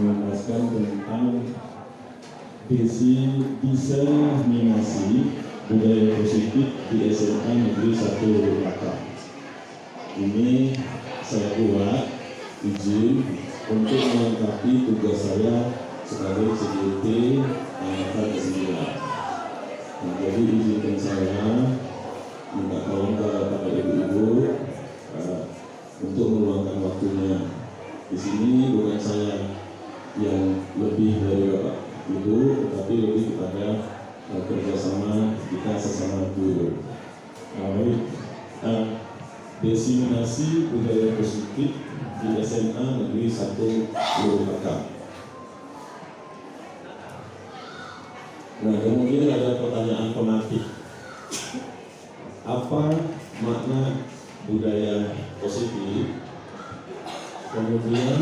menjelaskan tentang diseminasi budaya positif di SMA Negeri 1 Jakarta. Ini saya buat izin untuk melengkapi tugas saya sebagai CGT angkatan ke-9. Nah, jadi izinkan saya minta tolong kepada ibu-ibu untuk meluangkan waktunya. Di sini bukan saya yang lebih dari Bapak Ibu, tetapi lebih kepada kerjasama kita sesama guru. Diseminasi budaya positif di SMA Negeri 1 Jakarta. Nah, kemudian ada pertanyaan pemantik. Apa makna budaya positif? Kemudian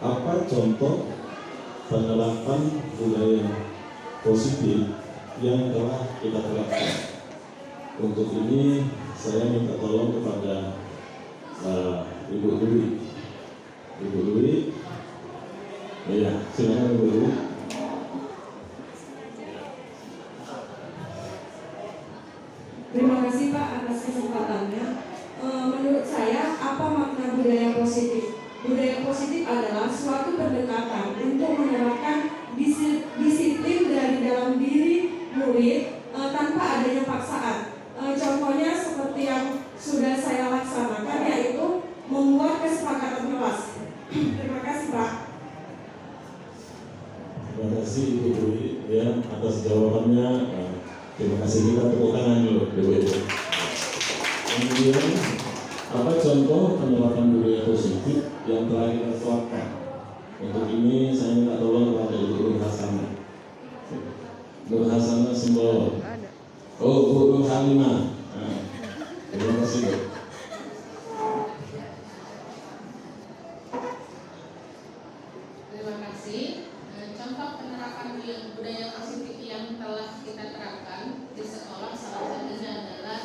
apa contoh penerapan budaya positif yang telah kita terapkan? Untuk ini saya minta tolong kepada Ibu Dwi. Ibu Dwi, ya silakan Ibu Dwi. Terima kasih Pak atas kesempatannya. Menurut saya, apa makna budaya positif? Budaya positif adalah suatu pendekatan untuk menerapkan disiplin dari dalam diri murid tanpa adanya paksaan. Contohnya seperti yang sudah saya laksanakan, yaitu membuat kesepakatan kelas. Terima kasih Pak. Terima kasih Ibu Dwi ya atas jawabannya. Terima kasih, kita tepuk tangan dulu Ibu-ibu. Kemudian apa contoh penerapan budaya positif yang telah kita terapkan? Untuk ini saya minta tolong kepada Ibu Nur Hasanah. Nur Hasanah Simbol. Oh, Bu Nur Halimah. Terima kasih Bu. Terima kasih. Contoh penerapan budaya positif yang telah kita terapkan di sekolah salah satunya adalah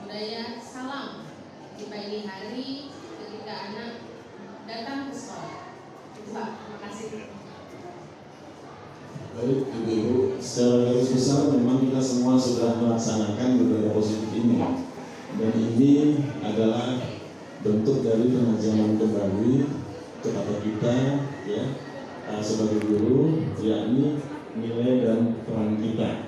budaya salam di pagi hari ketika anak datang ke sekolah. Pak, terima kasih. Baik Ibu-ibu, secara garis besar memang kita semua sudah melaksanakan budaya positif ini, dan ini adalah bentuk dari penajaman kembali kepada kita ya sebagai guru, yakni nilai dan peran kita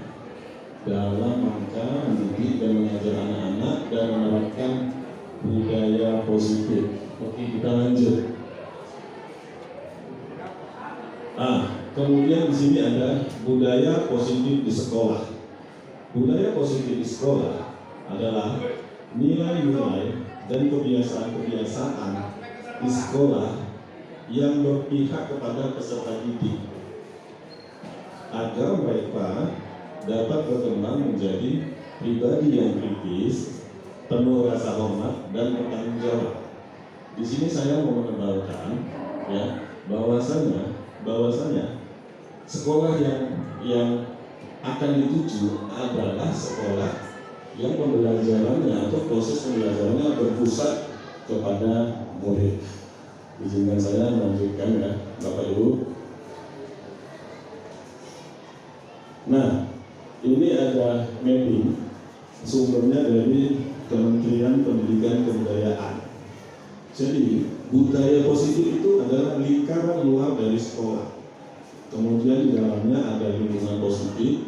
dalam rangka mendidik dan mengajar anak-anak dan menerapkan budaya positif. Oke, kita lanjut. Kemudian di sini ada budaya positif di sekolah. Budaya positif di sekolah adalah nilai-nilai dan kebiasaan-kebiasaan di sekolah yang berpihak kepada peserta didik agar mereka dapat berkembang menjadi pribadi yang kritis, penuh rasa hormat dan bertanggung jawab. Di sini saya mau menebalkan ya bahwasanya sekolah yang akan dituju adalah sekolah yang pembelajarannya atau proses pembelajarannya berpusat kepada murid. Izinkan saya melanjutkan ya Bapak Ibu. Nah, ini ada mapping sumbernya dari Kementerian Pendidikan Kebudayaan. Jadi budaya positif itu adalah lingkaran luar dari sekolah. Kemudian di dalamnya ada lingkungan positif,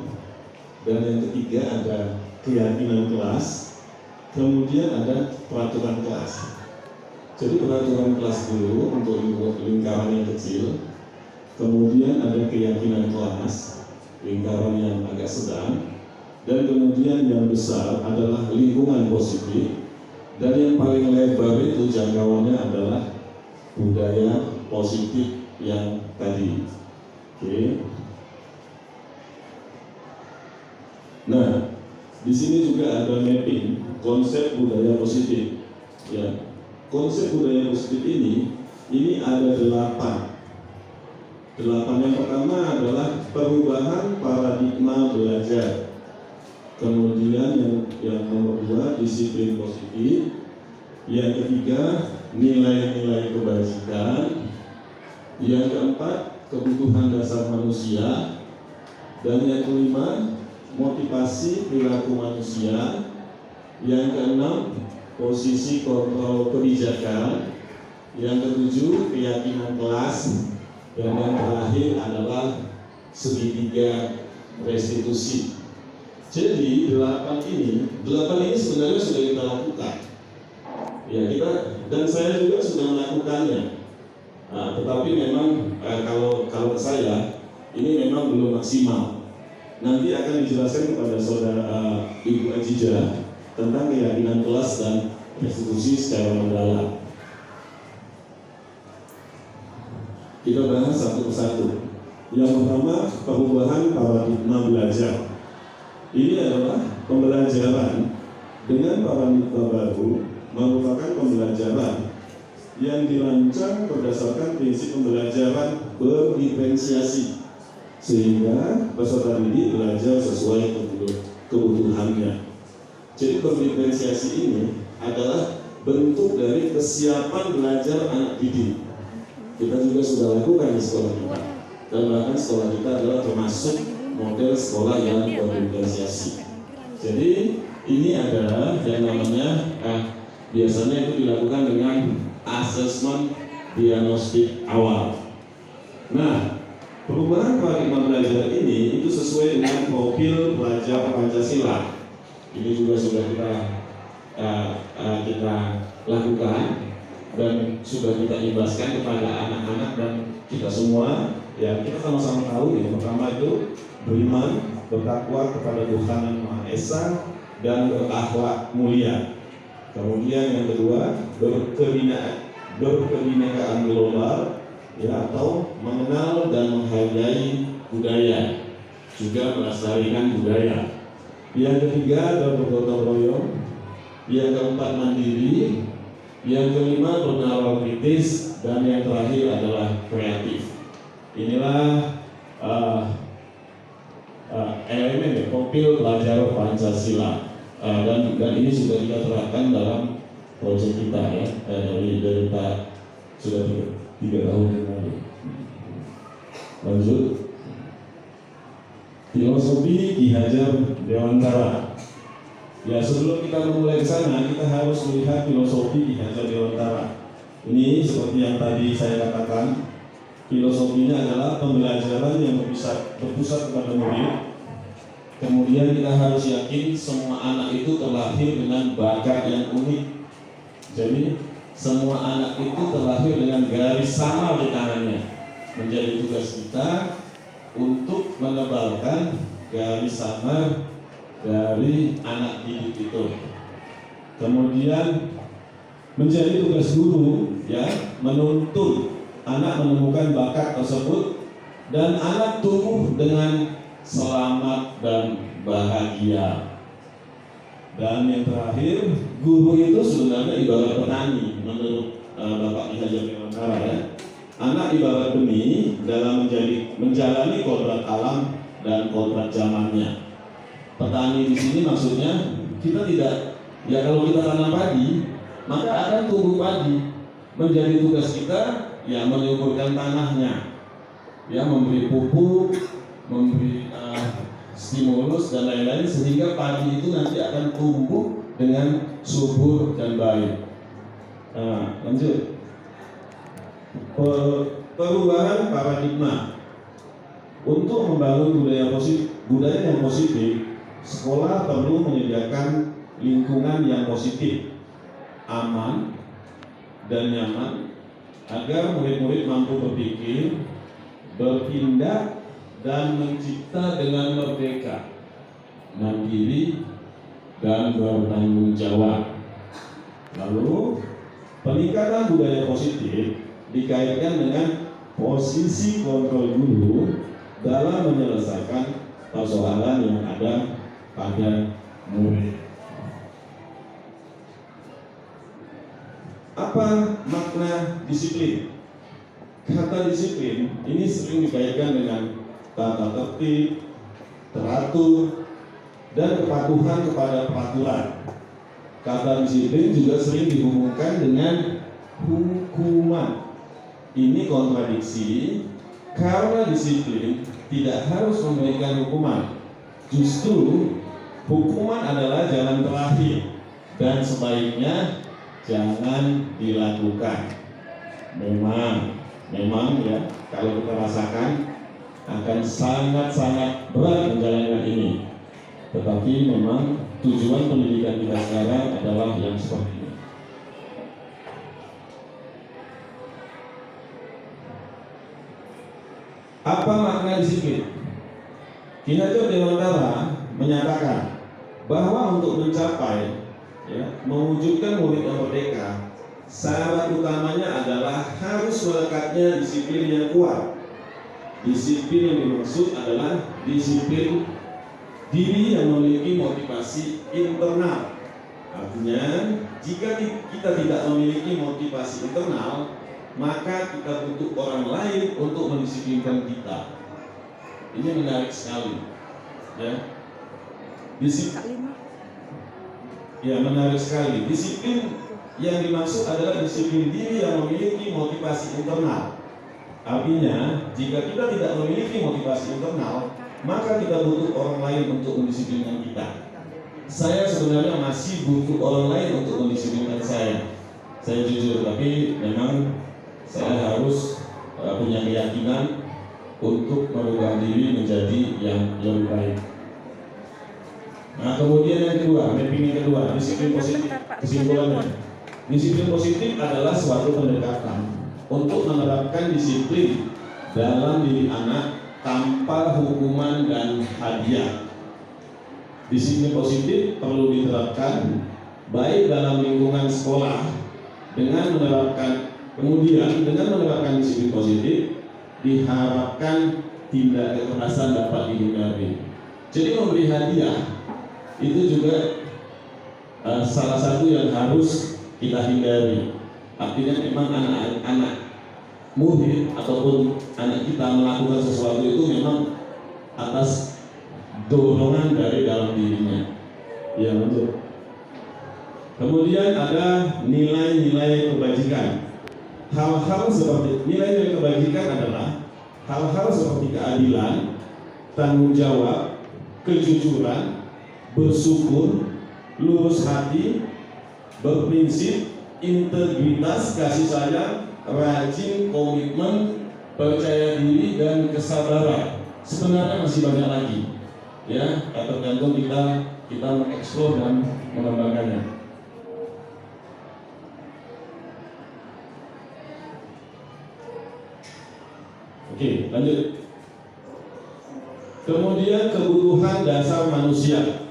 dan yang ketiga ada keyakinan kelas, kemudian ada peraturan kelas. Jadi peraturan kelas dulu untuk lingkaran yang kecil, kemudian ada keyakinan kelas, lingkaran yang agak sedang, dan kemudian yang besar adalah lingkungan positif, dan yang paling lebar itu jangkauannya adalah budaya positif yang tadi. Oke. Nah, di sini juga ada mapping konsep budaya positif. Ya. Konsep budaya positif ini ada 8. Yang pertama adalah perubahan paradigma belajar. Kemudian yang nomor 2 disiplin positif. Yang ketiga nilai-nilai kebajikan. Yang keempat, kebutuhan dasar manusia. Dan yang kelima, motivasi perilaku manusia. Yang keenam, posisi kontrol kebijakan. Yang ketujuh, keyakinan kelas. Dan yang terakhir adalah segitiga restitusi. Jadi delapan ini sebenarnya sudah kita lakukan. Ya, dan saya juga sudah melakukannya. Tetapi memang kalau saya ini memang belum maksimal. Nanti akan dijelaskan kepada saudara Ibu Ajija tentang keyakinan kelas dan restitusi secara mendalam. Kita bahas satu persatu. Yang pertama, perubahan paradigma belajar. Ini adalah pembelajaran dengan paradigma baru, merupakan pembelajaran yang dirancang berdasarkan prinsip pembelajaran berdiferensiasi, sehingga peserta didik belajar sesuai kebutuhannya. Jadi berdiferensiasi ini adalah bentuk dari kesiapan belajar anak didik. Kita juga sudah lakukan di sekolah kita, dan bahkan sekolah kita adalah termasuk model sekolah yang berdiferensiasi. Jadi ini adalah yang namanya biasanya itu dilakukan dengan asesmen diagnostik awal. Nah, perubahan paradigma belajar ini itu sesuai dengan profil pelajar Pancasila. Ini juga sudah kita lakukan dan sudah kita ibaskan kepada anak-anak dan kita semua. Ya, kita sama-sama tahu ya. Pertama itu beriman, bertakwa kepada Tuhan Yang Maha Esa dan berakhlak mulia. Kemudian yang kedua, berkebinekaan global, ya, atau mengenal dan menghargai budaya, juga melestarikan budaya. Yang ketiga adalah bergotong royong. Yang keempat, mandiri. Yang kelima, bernalar kritis. Dan yang terakhir adalah kreatif. Inilah elemen profil pelajar Pancasila, dan ini sudah kita terapkan dalam proyek kita ya, dari Pak sudah 3 tahun yang lalu. Lanjut, filosofi Ki Hajar Dewantara. Ya, sebelum kita memulai ke sana, kita harus melihat filosofi Ki Hajar Dewantara. Ini seperti yang tadi saya katakan. Filosofinya adalah pembelajaran yang berpusat kepada murid. Kemudian kita harus yakin semua anak itu terlahir dengan bakat yang unik. Jadi semua anak itu terlahir dengan garis sama di tangannya. Menjadi tugas kita untuk menebalkan garis sama dari anak didik itu. Kemudian menjadi tugas guru, ya, menuntun anak menemukan bakat tersebut dan anak tumbuh dengan selamat dan bahagia. Dan yang terakhir, guru itu sebenarnya ibarat petani menurut Bapak Ki Hajar Dewantara ya. Anak ibarat benih dalam menjalani kodrat alam dan kodrat zamannya. Petani di sini maksudnya kita tidak, ya, kalau kita tanam padi maka akan tumbuh padi. Menjadi tugas kita ya menyuburkan tanahnya, ya, memberi pupuk, memberi stimulus dan lain-lain sehingga padi itu nanti akan tumbuh dengan subur dan baik. Nah, lanjut. Perubahan paradigma. Untuk membangun budaya yang positif, sekolah perlu menyediakan lingkungan yang positif, aman dan nyaman agar murid-murid mampu berpikir, bertindak dan mencipta dengan merdeka, mandiri dan bertanggung jawab. Lalu peningkatan budaya positif dikaitkan dengan posisi kontrol guru dalam menyelesaikan persoalan yang ada pada murid. Apa makna disiplin? Kata disiplin ini sering dikaitkan dengan tata tertib, teratur, dan kepatuhan kepada peraturan. Kata disiplin juga sering dihubungkan dengan hukuman. ini kontradiksi karena disiplin tidak harus memberikan hukuman. Justru hukuman adalah jalan terakhir dan sebaiknya jangan dilakukan. Memang ya, kalau kita rasakan akan sangat-sangat berat menjalankan ini. Tetapi memang tujuan pendidikan kita sekarang adalah yang seperti ini. Apa makna disiplin? Ki Hajar Dewantara menyatakan bahwa untuk mencapai mewujudkan murid yang merdeka, syarat utamanya adalah harus melekatnya disiplin yang kuat. Disiplin yang dimaksud adalah disiplin diri yang memiliki motivasi internal. Artinya, jika kita tidak memiliki motivasi internal, maka kita butuh orang lain untuk mendisiplinkan kita. Ini menarik sekali, ya. Menarik sekali. Disiplin yang dimaksud adalah disiplin diri yang memiliki motivasi internal. Artinya, jika kita tidak memiliki motivasi internal, maka kita butuh orang lain untuk mendisiplinkan kita. Saya sebenarnya masih butuh orang lain untuk mendisiplinkan saya. Saya jujur, tapi memang saya harus punya keyakinan untuk merubah diri menjadi yang lebih baik. Nah, kemudian yang kedua, mapping yang kedua, disiplin positif. Kesimpulannya, disiplin positif adalah suatu pendekatan untuk menerapkan disiplin dalam diri anak tanpa hukuman dan hadiah. Disiplin positif perlu diterapkan baik dalam lingkungan sekolah dengan menerapkan disiplin positif, diharapkan tindak kekerasan dapat dihindari. Jadi memberi hadiah itu juga salah satu yang harus kita hindari. Artinya memang anak-anak murid ataupun anak kita melakukan sesuatu itu memang atas dorongan dari dalam dirinya. Ya, betul. Kemudian ada nilai-nilai kebajikan. Hal-hal seperti nilai-nilai kebajikan adalah hal-hal seperti keadilan, tanggung jawab, kejujuran, bersyukur, lurus hati, berprinsip, integritas, kasih sayang, rajin, komitmen, percaya diri, dan kesabaran. Sebenarnya masih banyak lagi, ya, tergantung kita mengeksplor dan mengembangkannya. Oke, lanjut. Kemudian kebutuhan dasar manusia.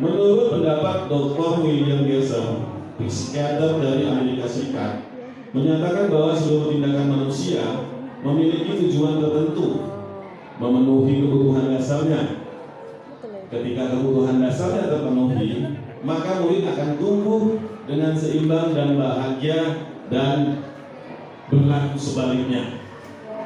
Menurut pendapat Dr. William Gibson, psikiater dari Amerika Serikat, menyatakan bahwa seluruh tindakan manusia memiliki tujuan tertentu, memenuhi kebutuhan dasarnya. Ketika kebutuhan dasarnya terpenuhi, maka murid akan tumbuh dengan seimbang dan bahagia, dan berlaku sebaliknya.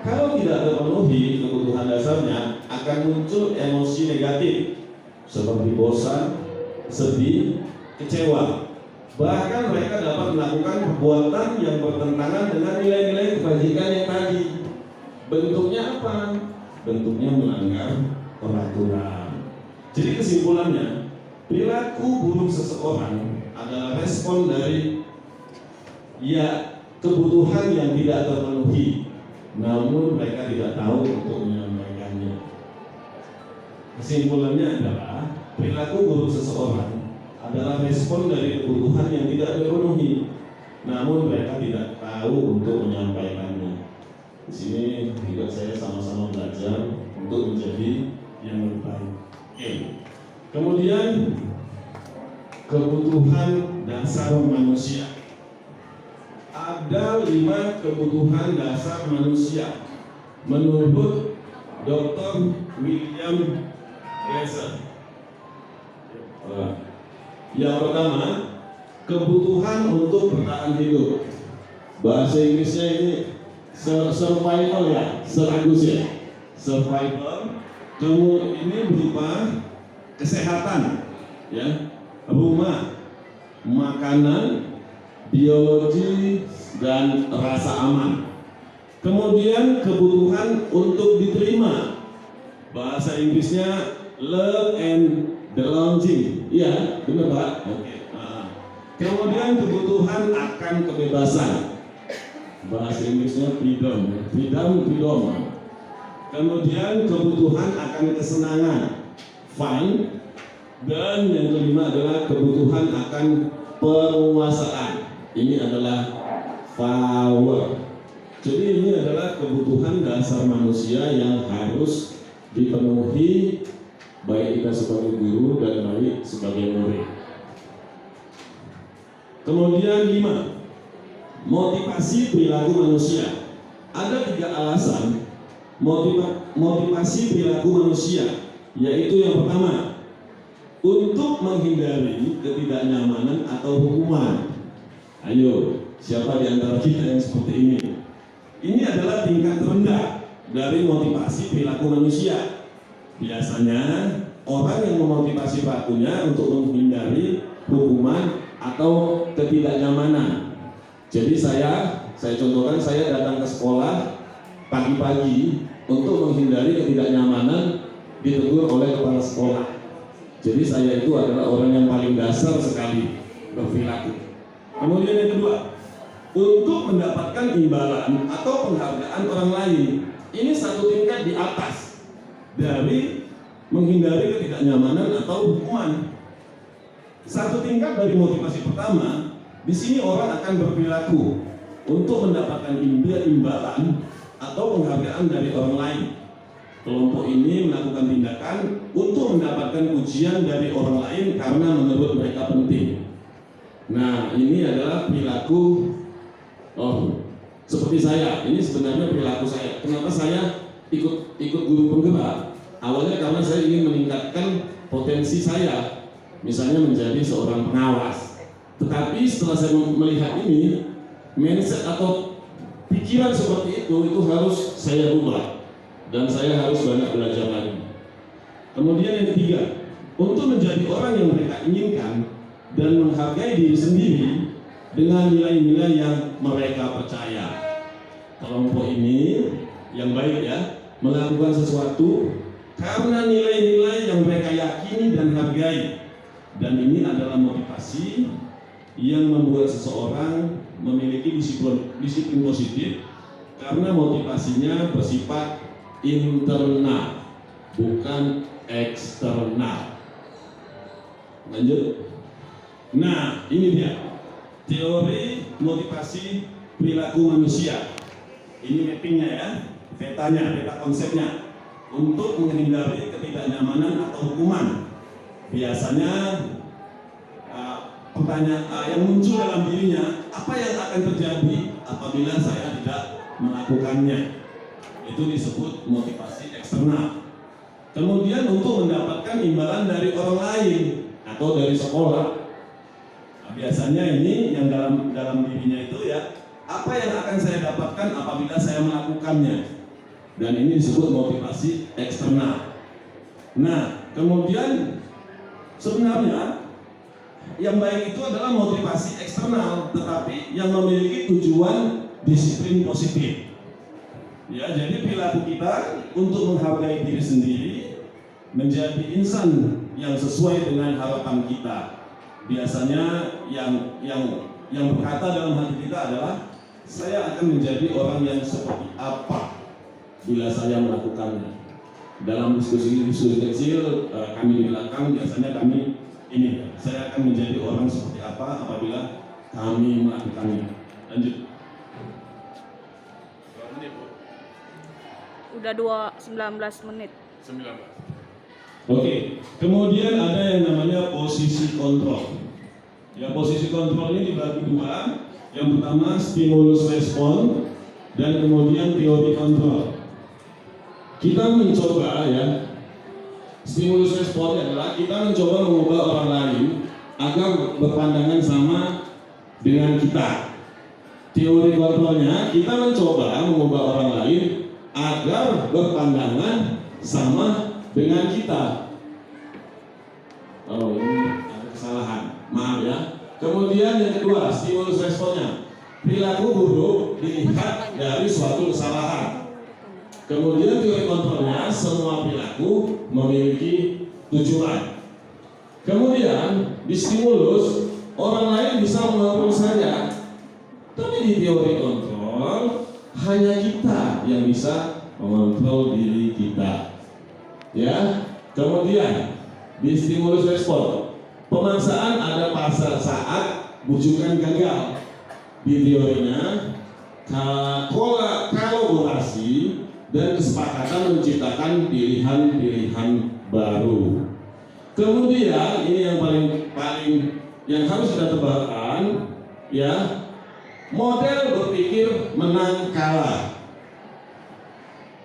Kalau tidak terpenuhi kebutuhan dasarnya, akan muncul emosi negatif seperti bosan, sedih, kecewa. Bahkan mereka dapat melakukan perbuatan yang bertentangan dengan nilai-nilai kebajikan yang tadi. Bentuknya apa? Bentuknya melanggar peraturan. Jadi kesimpulannya, perilaku buruk seseorang adalah respon dari kebutuhan yang tidak terpenuhi, namun mereka tidak tahu untuk menyampaikannya. Kesimpulannya adalah perilaku buruk seseorang adalah respon dari kebutuhan yang tidak terpenuhi, namun mereka tidak tahu untuk menyampaikannya. Di sini juga saya sama-sama belajar untuk menjadi yang lebih baik. Oke. Kemudian kebutuhan dasar manusia. Ada 5 kebutuhan dasar manusia menurut Dr. William Gibson. Yang pertama, kebutuhan untuk bertahan hidup. Bahasa Inggrisnya ini survival ya, seragus ya. Survival. Kemudian ini berupa kesehatan, ya, rumah, makanan, biologi, dan rasa aman. Kemudian kebutuhan untuk diterima. Bahasa Inggrisnya love and belonging. Iya, benar Pak? Oke. Kemudian kebutuhan akan kebebasan. Bahasa Inggrisnya freedom. Freedom. Kemudian kebutuhan akan kesenangan, fun. Dan yang kelima adalah kebutuhan akan penguasaan. Ini adalah power. Jadi ini adalah kebutuhan dasar manusia yang harus dipenuhi baik kita sebagai guru dan baik sebagai murid. Kemudian 5, motivasi perilaku manusia. Ada 3 alasan motivasi perilaku manusia, yaitu yang pertama, untuk menghindari ketidaknyamanan atau hukuman. Ayo, siapa di antara kita yang seperti ini? Ini adalah tingkat rendah dari motivasi perilaku manusia. Biasanya orang yang memotivasi pelakunya untuk menghindari hukuman atau ketidaknyamanan. Jadi saya contohkan, saya datang ke sekolah pagi-pagi untuk menghindari ketidaknyamanan ditegur oleh kepala sekolah. Jadi saya itu adalah orang yang paling dasar sekali berperilaku. Kemudian yang kedua, untuk mendapatkan imbalan atau penghargaan orang lain. Ini satu tingkat di atas dari menghindari ketidaknyamanan atau hukuman. Satu tingkat dari motivasi pertama, di sini orang akan berperilaku untuk mendapatkan imbalan atau penghargaan dari orang lain. Kelompok ini melakukan tindakan untuk mendapatkan pujian dari orang lain karena menurut mereka penting. Nah, ini adalah perilaku seperti saya. Ini sebenarnya perilaku saya. Kenapa saya ikut guru penggerak? Awalnya karena saya ingin meningkatkan potensi saya, misalnya menjadi seorang pengawas. Tetapi setelah saya melihat ini, mindset atau pikiran seperti itu harus saya rubah, dan saya harus banyak belajar lagi. Kemudian yang ketiga, untuk menjadi orang yang mereka inginkan dan menghargai diri sendiri dengan nilai-nilai yang mereka percaya. Kelompok ini yang baik ya, melakukan sesuatu karena nilai-nilai yang mereka yakini dan hargai. Dan ini adalah motivasi yang membuat seseorang memiliki disiplin positif, karena motivasinya bersifat internal, bukan eksternal. Lanjut. Nah, ini dia teori motivasi perilaku manusia. Ini mappingnya ya, peta konsepnya, untuk menghindari ketidaknyamanan atau hukuman. Biasanya pertanyaan yang muncul dalam dirinya, apa yang akan terjadi apabila saya tidak melakukannya? Itu disebut motivasi eksternal. Kemudian untuk mendapatkan imbalan dari orang lain atau dari sekolah. Nah, biasanya ini yang dalam dirinya itu ya, apa yang akan saya dapatkan apabila saya melakukannya? Dan ini disebut motivasi eksternal. Nah, kemudian sebenarnya yang baik itu adalah motivasi eksternal, tetapi yang memiliki tujuan disiplin positif. Ya, jadi perilaku kita untuk menghargai diri sendiri, menjadi insan yang sesuai dengan harapan kita. Biasanya yang berkata dalam hati kita adalah, saya akan menjadi orang yang seperti apa bila saya melakukannya. Dalam diskusi kecil kami di belakang, biasanya kami ini, saya akan menjadi orang seperti apa apabila kami melakukannya. Lanjut. Udah 19 menit. 19. Oke, kemudian ada yang namanya posisi kontrol. Ya, posisi kontrol ini dibagi dua. Yang pertama stimulus respon, dan kemudian teori kontrol. Kita mencoba ya, stimulus respon adalah kita mencoba mengubah orang lain agar berpandangan sama dengan kita. Teori kontrolnya, kita mencoba mengubah orang lain agar berpandangan sama dengan kita. Oh, ini ada kesalahan, maaf ya. Kemudian yang kedua, stimulus responnya, perilaku buruk dilihat dari suatu kesalahan. Kemudian teori kontrolnya semua perilaku memiliki tujuan. Kemudian di stimulus orang lain bisa mengontrol saya, tapi di teori kontrol hanya kita yang bisa mengontrol diri kita. Ya. Kemudian di stimulus respon pemaksaan ada pada saat bujukan gagal. Di teorinya kolaborasi dan kesepakatan menciptakan pilihan-pilihan baru. Kemudian ini yang paling yang harus kita tebarkan, ya, model berpikir menang kalah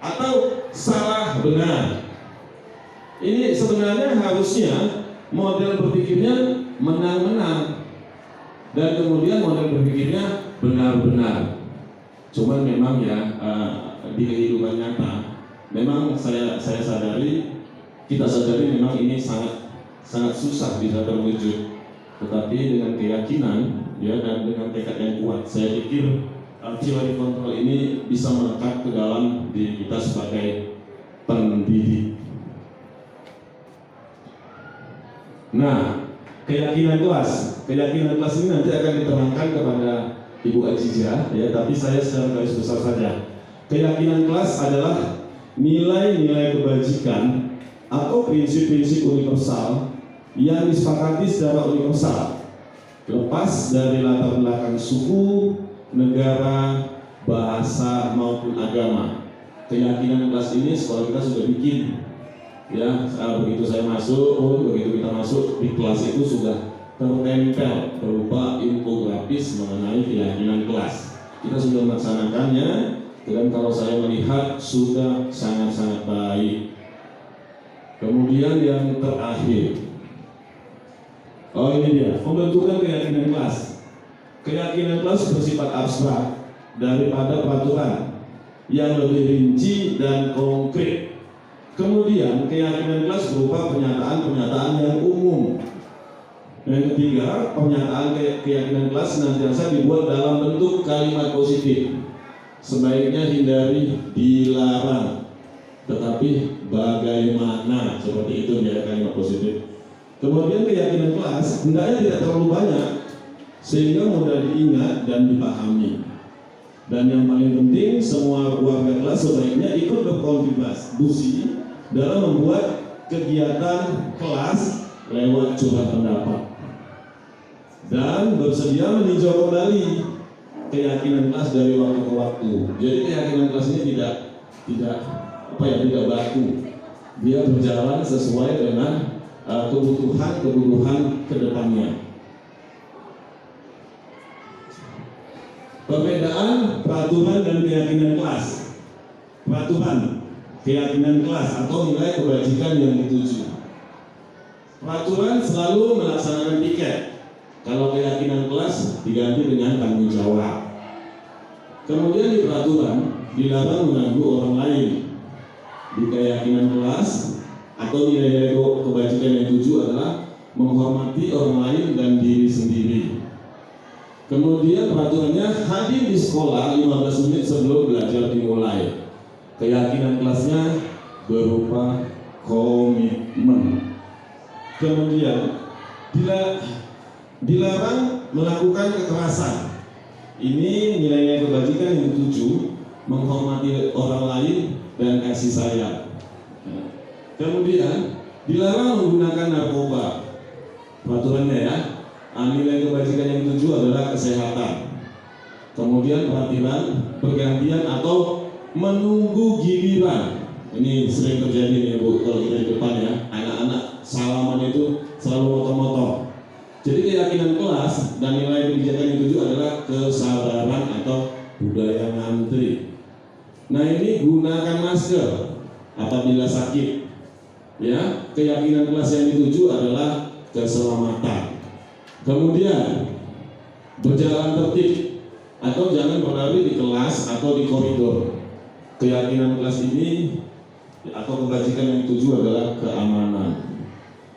atau salah benar. Ini sebenarnya harusnya model berpikirnya menang-menang dan kemudian model berpikirnya benar-benar. Cuman memang ya di kehidupan nyata, memang saya sadari, kita sadari memang ini sangat susah bisa terwujud. Tetapi dengan keyakinan, ya, dan dengan tekad yang kuat, saya pikir teori kontrol ini bisa melekat ke dalam diri kita sebagai pendidik. Nah, keyakinan kelas ini nanti akan diterangkan kepada Ibu Ajijah, ya, tapi saya secara garis besar saja. Keyakinan kelas adalah nilai-nilai kebajikan atau prinsip-prinsip universal yang disepakati secara universal, lepas dari latar belakang suku, negara, bahasa maupun agama. Keyakinan kelas ini sekolah kita sudah bikin, ya. Begitu saya masuk, begitu kita masuk di kelas itu sudah tertempel berupa infografis mengenai keyakinan kelas. Kita sudah melaksanakannya, dan kalau saya melihat sudah sangat-sangat baik. Kemudian yang terakhir, ini dia pembentukan keyakinan kelas. Keyakinan kelas bersifat abstrak daripada peraturan yang lebih rinci dan konkret. Kemudian keyakinan kelas berupa pernyataan-pernyataan yang umum. Yang ketiga, pernyataan keyakinan kelas senantiasa dibuat dalam bentuk kalimat positif. Sebaiknya hindari dilarang. Tetapi bagaimana, seperti itu dia kalimat positif. Kemudian keyakinan kelas hendaknya tidak terlalu banyak sehingga mudah diingat dan dipahami. Dan yang paling penting, semua warga kelas sebaiknya ikut berkontribusi dalam membuat kegiatan kelas lewat curhat pendapat dan bersedia meninjau kembali keyakinan kelas dari waktu ke waktu. Jadi keyakinan kelas ini tidak baku. Dia berjalan sesuai dengan kebutuhan ke depannya. Perbedaan peraturan dan keyakinan kelas. Peraturan, keyakinan kelas atau nilai kebajikan yang dituju. Peraturan selalu melaksanakan tiket. Kalau keyakinan kelas diganti dengan tanggung jawab. Kemudian di peraturan dilarang mengganggu orang lain. Di keyakinan kelas atau nilai-nilai kebajikan yang dituju adalah menghormati orang lain dan diri sendiri. Kemudian peraturannya hadir di sekolah 15 menit sebelum belajar dimulai. Keyakinan kelasnya berupa komitmen. Kemudian dilarang melakukan kekerasan. Ini nilai-nilai kebajikan yang dituju menghormati orang lain dan kasih sayang. Kemudian dilarang menggunakan narkoba. Peraturannya ya, nilai kebajikan yang dituju adalah kesehatan. Kemudian perhatian pergantian atau menunggu giliran. Ini sering terjadi nih Bu, kalau kita di depan ya, anak-anak salaman itu selalu moto-moto. Jadi keyakinan kelas dan nilai kebijakan yang dituju adalah kesabaran atau budaya ngantri. Nah ini gunakan masker apabila sakit. Ya, keyakinan kelas yang dituju adalah keselamatan. Kemudian berjalan tertib atau jangan berlari di kelas atau di koridor. Keyakinan kelas ini atau kebajikan yang dituju adalah keamanan.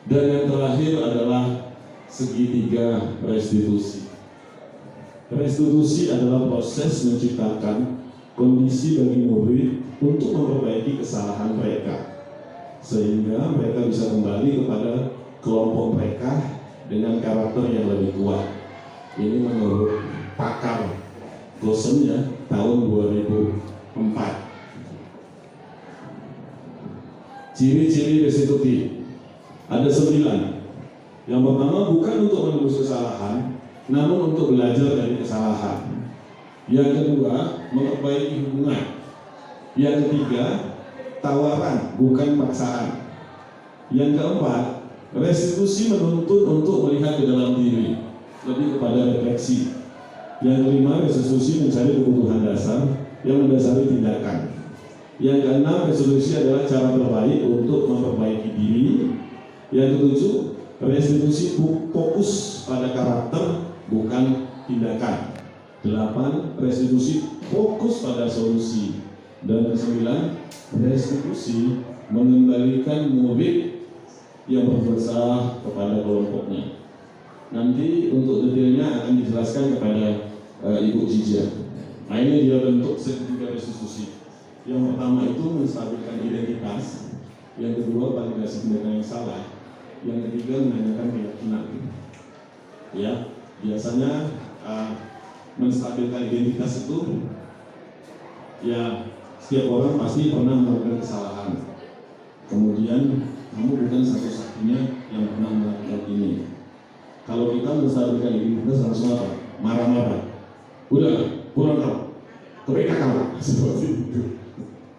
Dan yang terakhir adalah segitiga restitusi. Restitusi adalah proses menciptakan kondisi bagi murid untuk memperbaiki kesalahan mereka, sehingga mereka bisa kembali kepada kelompok mereka dengan karakter yang lebih kuat. Ini menurut pakar Gosen ya, tahun 2004. Ciri-ciri restitusi ada 9. Yang pertama, bukan untuk menebus kesalahan, namun untuk belajar dari kesalahan. Yang kedua, memperbaiki hubungan. Yang ketiga, tawaran bukan paksaan. Yang keempat, restitusi menuntut untuk melihat ke dalam diri, lebih kepada refleksi. Yang kelima, restitusi mencari kebutuhan dasar yang mendasari tindakan. Yang keenam, restitusi adalah cara terbaik untuk memperbaiki diri. Yang ketujuh, restitusi fokus pada karakter bukan tindakan. 8, restitusi fokus pada solusi. Dan ke-9, restitusi mengembalikan murid yang berbuat salah kepada kelompoknya. Nanti untuk detailnya akan dijelaskan kepada Ibu Cica. Nah, ini dia bentuk segitiga restitusi. Yang pertama itu menstabilkan identitas, yang kedua validasi tindakan yang salah, yang ketiga menanyakan keyakinan. Ya, biasanya menstabilkan identitas itu, ya setiap orang pasti pernah melakukan kesalahan. Kemudian kamu bukan satu-satunya yang pernah melakukan ini. Kalau kita menstabilkan identitas langsung apa? Marah-marah. Udah, pulang kau. KPK kamu. Seperti itu.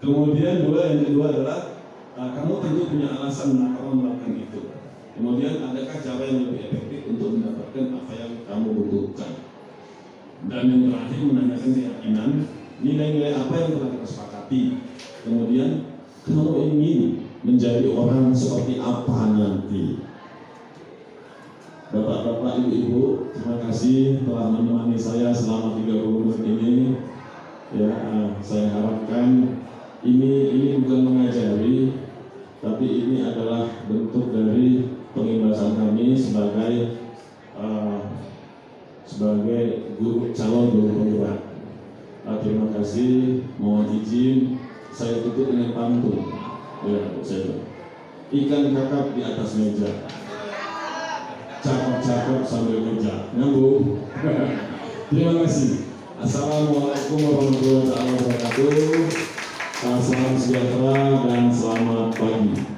Kemudian yang kedua adalah kamu tentu punya alasan mengapa melakukan itu. Kemudian adakah cara yang lebih efektif untuk mendapatkan apa yang kamu butuhkan? Dan yang terakhir menanyakan keyakinan, nilai-nilai apa yang telah kita sepakati. Kemudian kamu ingin menjadi orang seperti apa nanti? Bapak-bapak, ibu-ibu, terima kasih telah menemani saya selama 30 menit ini. Ya, saya harapkan ini bukan mengajari, tapi ini adalah bentuk dari pengimbasan kami sebagai guru, calon guru penggerak. Terima kasih. Mohon izin saya tutup dengan pantun. Ya, saya ikan kakap di atas meja, cakep-cakep sambil kerja. Nyambung. Terima kasih. Assalamualaikum warahmatullahi wabarakatuh. Salam sejahtera dan selamat pagi.